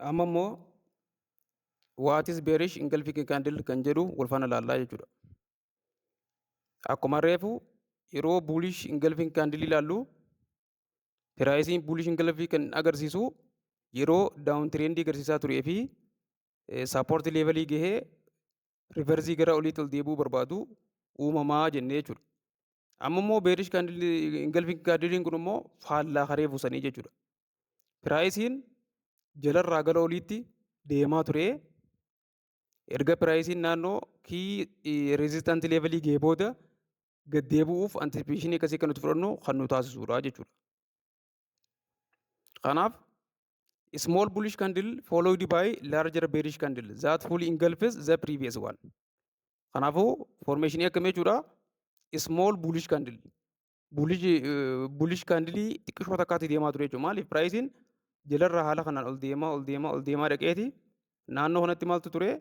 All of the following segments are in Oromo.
Amma immoo what is bearish engulfing candle kan jedhu wal faana ilaallaa jechuudha. Akkuma reefu yeroo bullish engulfing candle ilaallu piraayisiin bullish engulfing kan agarsiisu yeroo down trend agarsiisaa turee fi support levelii gahee reversii gara oliitti ol deebi'uu barbaadu uumamaa jennee jechuudha. Amma immoo bearish candle engulfing candle kun immoo faallaa haree buusanii jechuudha. Piraayisiin jalarraa gara oliitti deemaa ture. Erga piraayisiin naannoo kii resistant levelii gahee booda gad deebi'uuf anticipation akkasii kan nuti fudhannu kan nu taasisudha jechuudha. Kanaaf small bullish candle followed by larger bearish candle that fully engulfs the previous one. Kanaafuu formation akkamii jechuudha? Small bullish candle bullish candle xiqqishoo takkaatti deemaa ture jechuudha. Maaliif piraayisiin jalarraa haala kanaan ol deemaa dhaqeeti naannoo kanatti maaltu ture?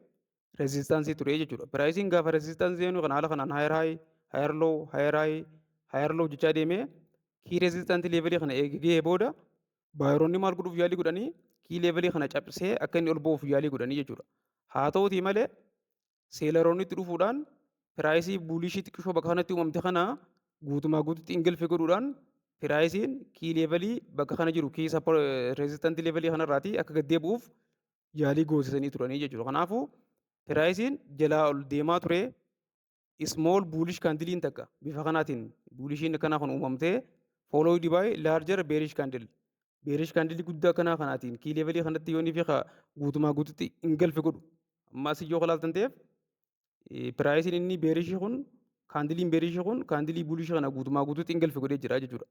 Resistaansii ture jechuudha. Piraayisiin gaafa resistaansii jennu kan haala kanaan higher low jechaa deemee kii resistaansii levelii kana eegee booda baayiroonni maal godhuuf yaalii godhanii kii levelii kana cabsee akka inni ol ba'uuf yaalii godhanii jechuudha. Haa ta'uutii malee seelaroonni itti dhufuudhaan piraayisii buulishii xiqqishoo bakka kanatti uumamte kana guutumaa guututti ingilfe godhuudhaan piraayisiin kii levelii bakka kana jiru kii resistaansii levelii kanarraatii akka gad deebi'uuf yaalii goosisanii turanii jechuudha. Kanaafuu piraayisiin jalaa ol deemaa ture small bullish candle takka bifa kanaatiin bullishiin akkanaa kan uumamtee followed by larger bearish candle. Bearish candle guddaa akkanaa kanaatiin kii levelii kanatti yoonii fi guutumaa guututti ingilfe godhu. Ammas iyyoo kalaaltan ta'eef piraayisiin inni beerishii kun kaandiliin beerishii kun kaandilii bulishii kana guutumaa guutuutti ingilfe godhee jira jechuudha.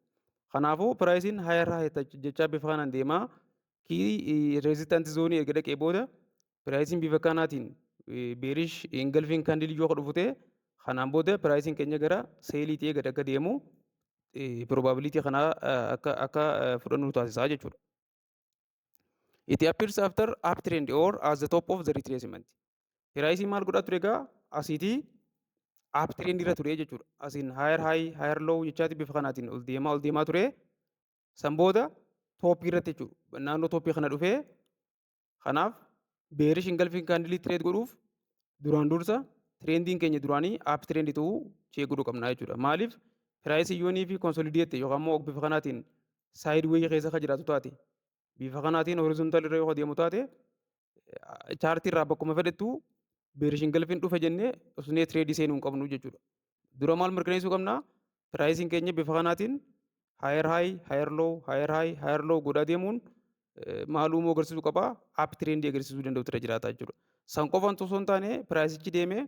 Kanaafuu piraayisiin higher jechaa bifa kanaan deemaa kii resistant zoonii erga dhaqee booda piraayisiin bifa kanaatiin beerish ingilfiin kaandilii yoo dhufute kanaan booda piraayisiin keenya gara seelii ta'ee gad akka deemu probability kana akka fudhannu taasisaa jechuudha. It appears after uptrend or as the top of the retracement. Piraayisiin maal godhaa ture egaa asiitii uptrend irra ture jechuudha. Asiin higher low jechaati bifa kanaatiin ol deemaa ture. San booda tooppii irratti jechuudha. Naannoo tooppii kana dhufee kanaaf beerish ingilfiin kaandilii tireed godhuuf duraan dursa tirendiin keenya duraanii uptrend ta'uu chee godhuu qabna jechuudha. Maaliif piraayisii yoonii fi konsolideette yookaan immoo bifa kanaatiin saayidweeyii keessa kan jiraatu taate bifa kanaatiin horizontal irra yoo deemu taate chaartii irraa bakkuma fedhettu beerish ingilfiin dhufe jennee osnee tireedii seenuu hin qabnu jechuudha. Dura maal mirkaneessuu qabna? Piraayisiin keenya bifa kanaatiin higher low godhaa deemuun maalummoo agarsiisuu qaba? Uptrendii agarsiisuu danda'u ture jiraata jechuudha. San qofaan osoo hin taane piraayisichi deemee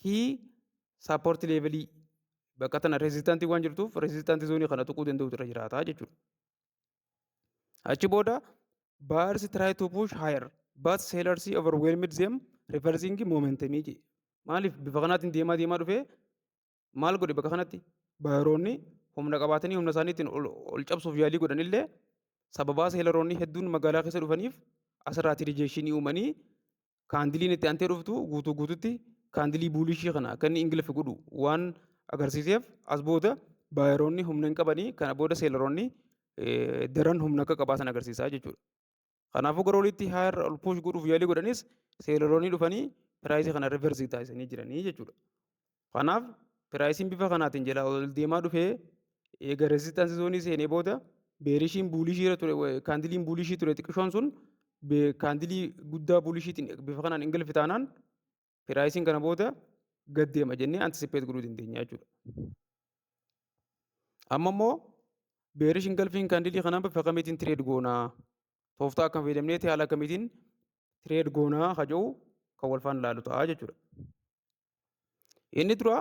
kii sappoortii leevelii bakka tana rezistaantii waan jirtuuf rezistaantii zoonii kana tuquu danda'u ture jiraata jechuudha. Achi booda buyers try to push higher but sellers overwhelmed them reversing momentum jedhe. Maaliif bifa kanaatiin deemaa dhufee maal godhe bakka kanatti baayiroonni humna qabaatanii humna isaaniitiin ol cabsuuf yaalii godhanillee sababaa seelaroonni hedduun magaalaa keessa dhufaniif asirraatti rijeeshinii uumanii kaandiliin itti antee dhuftu guutuutti kaandilii buulishii kana akka inni ingilfe godhu waan agarsiiseef as booda baayiroonni humna hin qabanii kana booda seelaroonni daran humna akka qabaatan agarsiisaa jechuudha. Kanaafuu gara olitti higher ol push godhuuf yaalii godhanis seelaroonni dhufanii piraayisii kana reversii taasisanii jiranii jechuudha. Kanaaf piraayisiin bifa kanaatiin jala ol deemaa dhufee eega resistaansii zoonii seenee booda beerishiin buulishii ture kaandiliin buulishii ture xiqqishoon sun kaandilii guddaa buulishiitiin bifa kanaan ingilfi taanaan piraayisiin kana booda gad deema jennee antisipeet godhuu dandeenya jechuudha. Amma immoo beerish ingilfiin kaandilii kanaan bifa kamiitiin tireed goonaa? Tooftaa akkam fayyadamneeti haala kamiitiin tireed goonaa haja'u kan wal faana ilaalu ta'a jechuudha. Inni dura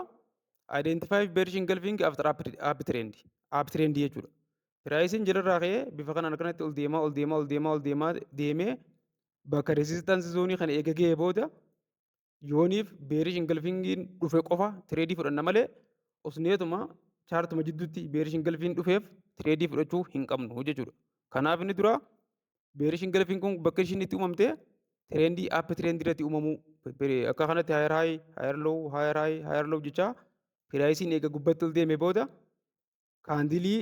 identify bearish engulfing after uptrend jechuudha. Piraayisiin jalarraa ka'ee bifa kanaan akkanatti ol deemaa deemee bakka resistaansii zoonii kana eega ga'ee booda yooniif bearish engulfingiin dhufe qofa tireedii fudhanna malee osneetuma chaartuma jidduutti bearish engulfiin dhufeef tireedii fudhachuu hin qabnu jechuudha. Kanaaf inni dura bearish engulfiin kun bakka ishiin itti uumamte tirendii uptrend irratti uumamuu akka kanatti higher low jecha piraayisiin eega gubbatti ol deeme booda kaandilii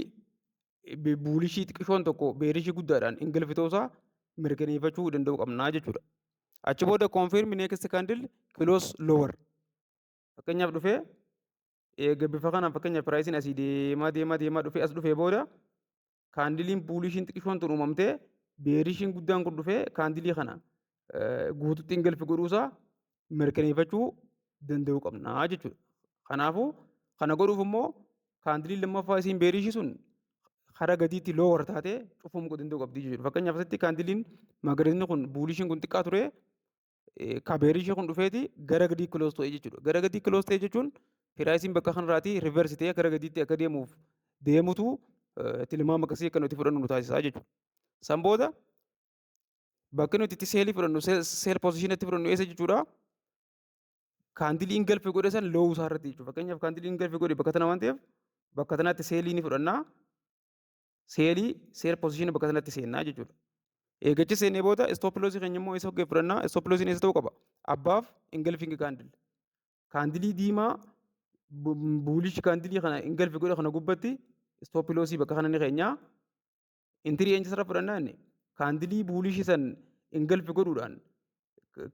buulishii xiqqishoon tokko beerishii guddaadhaan ingilfitoosaa mirkaneeffachuu danda'uu qabnaa jechuudha. Achi booda confirm next candle close lower. Fakkeenyaaf dhufee eega bifa kanaan fakkeenyaaf piraayisiin asii deemaa dhufee as dhufee booda kaandiliin buulishiin xiqqishoon tun uumamtee beerishiin guddaan kun dhufee kaandilii kana guututti ingilfi godhuusaa mirkaneeffachuu danda'uu qabnaa jechuudha. Kanaafuu kana godhuuf immoo kaandiliin lammaffaa isiin beerishii sun hara gadiitti loowar taatee cufamuu danda'uu qabdi jechuudha. Fakkeenyaaf asitti kaandiliin magariisni kun buulishiin kun xiqqaa ture beerishii kun dhufeeti gara gadii kiloos ta'e jechuudha. Gara gadii kiloos ta'e jechuun piraayisiin bakka kanarraatii riversi ta'ee gara gadiitti akka deemutu tilmaama akkasii akka nuti fudhannu nu taasisaa jechuudha. San booda bakki nuti itti seelii fudhannu seel poozishinatti fudhannu eessa jechuudha. Kaandilii ingilfi godhe san loowuu isaa irratti jechuudha. Fakkeenyaaf kaandilii ingilfi godhe bakka tana waan ta'eef bakka tanaatti seelii ni fudhannaa. Seel poozishinii bakka tanatti seennaa jechuudha. Eegachi seennee booda istooppiloosii keenya immoo eessa fudhannaa. Istooppiloosiin eessa ta'uu qaba? Abbaaf ingilfiingi kaandil. Kaandilii diimaa buulishi kaandilii kana ingilfi godhe kana gubbatti istooppiloosii bakka kana ni keenyaa. Intirii eenyisarra fudhannaa inni kaandilii buulishii san ingilfi godhuudhaan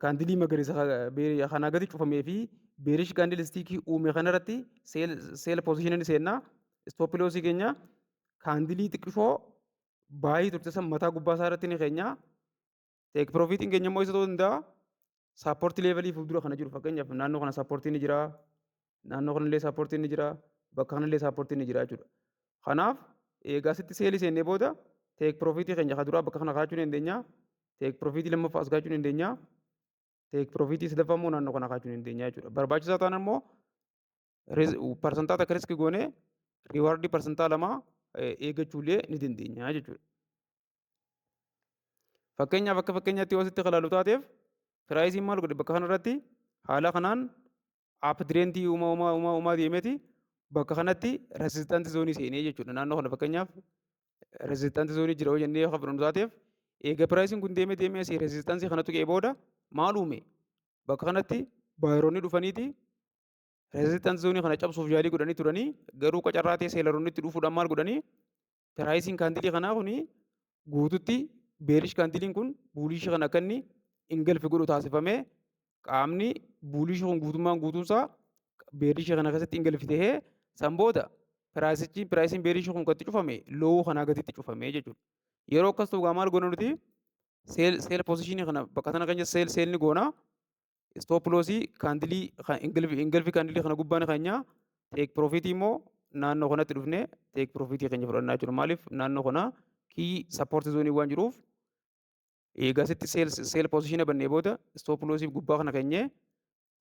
kaandilii magariisa kanaa gadi cufamee fi beerishi kaandilistiikii uume kanarratti seel poozishinii ni seennaa. Istooppiloosii keenya kaandilii xiqqishoo baay'ee turte san mataa gubbaa isaa irratti ni keenyaa. Teek piroofiitiin keenya immoo isa ta'uu danda'a. Saappoortii leevalii fuuldura kana jiru fakkeenyaaf naannoo kana saappoortiin ni jira. Naannoo kanallee saappoortiin ni jira. Bakka kanallee saappoortiin ni jira jechuudha. Kanaaf eegaa asitti seelii seennee booda teek piroofiitii keenya kan duraa bakka kana kaachuu ni dandeenya. Teek piroofiitii lammaffaa as kaachuu ni dandeenya. Teek piroofiitii sadaffaa immoo naannoo kana kaachuu ni dandeenya jechuudha. Barbaachisaa ta'an immoo parsantaa takka riskii goonee riiwaardii parsantaa lamaa eeggachuullee ni dandeenya jechuudha. Fakkeenyaaf akka fakkeenyaatti yoo asitti ilaallu taateef piraayisiin maal godhe bakka kanarratti haala kanaan aapdireentii uumaa deemeeti bakka kanatti rezistaantii zoonii seenee jechuudha. Naannoo kana fakkeenyaaf rezistaantii zoonii jira jennee yoo fudhannu taateef eega piraayisiin kun deemee asii rezistaantii kanatti tuqee booda maal uume bakka kanatti baayiroonni dhufaniiti rezistaantii zoonii kana cabsuuf yaalii godhanii turanii garuu qacarraa ta'e seelaroonni itti dhufuudhaan maal godhanii piraayisiin kaandilii kanaa kuni guututti beerish kaandiliin kun buulishii kana akka inni ingilfi godhu taasifamee qaamni buulishii kun guutuunsaa beerishii kana keessatti ingilfi ta'ee san booda piraayisiin beerishii kun gatti cufame loowuu kanaa gatitti cufamee jechuudha. Yeroo akkas ta'u maal goona nuti seel poozishinii kana bakka tana keenya seelni goona istooppiloosii kaandilii ingilfi kaandilii kana gubbaan keenya teek piroofiitii immoo naannoo kanatti dhufnee teek piroofiitii keenya fudhannaa jechuudha. Maaliif naannoo kana kii sappoortii zoonii waan jiruuf eegaa asitti seel poozishinii bannee booda istooppiloosii gubbaa kana keenyee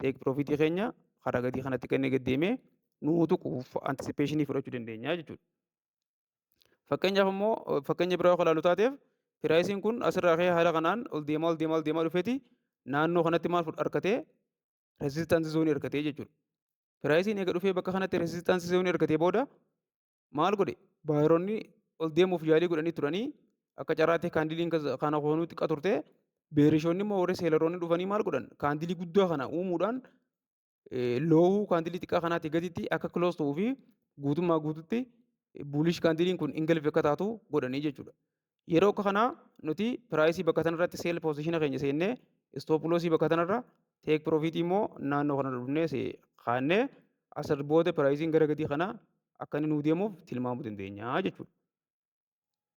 teek piroofiitii keenya karaa gadii kanatti kennee gad deemee nuutu antisipeeshinii fudhachuu dandeenya jechuudha. Fakkeenyaaf immoo fakkeenya biraa yoo ilaallu taateef piraayisiin kun asirraa ka'ee haala kanaan ol deemaa dhufeeti naannoo kanatti maal argatee rezistaantii zoonii argatee jechuudha. Piraayisiin eega dhufee bakka kanatti rezistaantii zoonii argatee booda maal godhe baayiroonni ol deemuuf yaalii godhanii turanii akka carraatti kaandiliin kana hoonuu xiqqaa turte beerishoonni immoo warri seelaroonni dhufanii maal godhan kaandilii guddaa kana uumuudhaan loowuu kaandilii xiqqaa kanaatti gaditti akka kiloos ta'uu fi guutummaa guututti buulish kaandiliin kun ingilfi akka taatu godhanii jechuudha. Yeroo akka kanaa nuti piraayisii bakka tanarratti seel poozishina keenya seennee istooppiloosii bakka tanarra teek piroofiitii immoo naannoo kana dhufnee kaannee asir booda piraayisiin gara gadii kana akka inni nuu deemuuf tilmaamuu dandeenya jechuudha.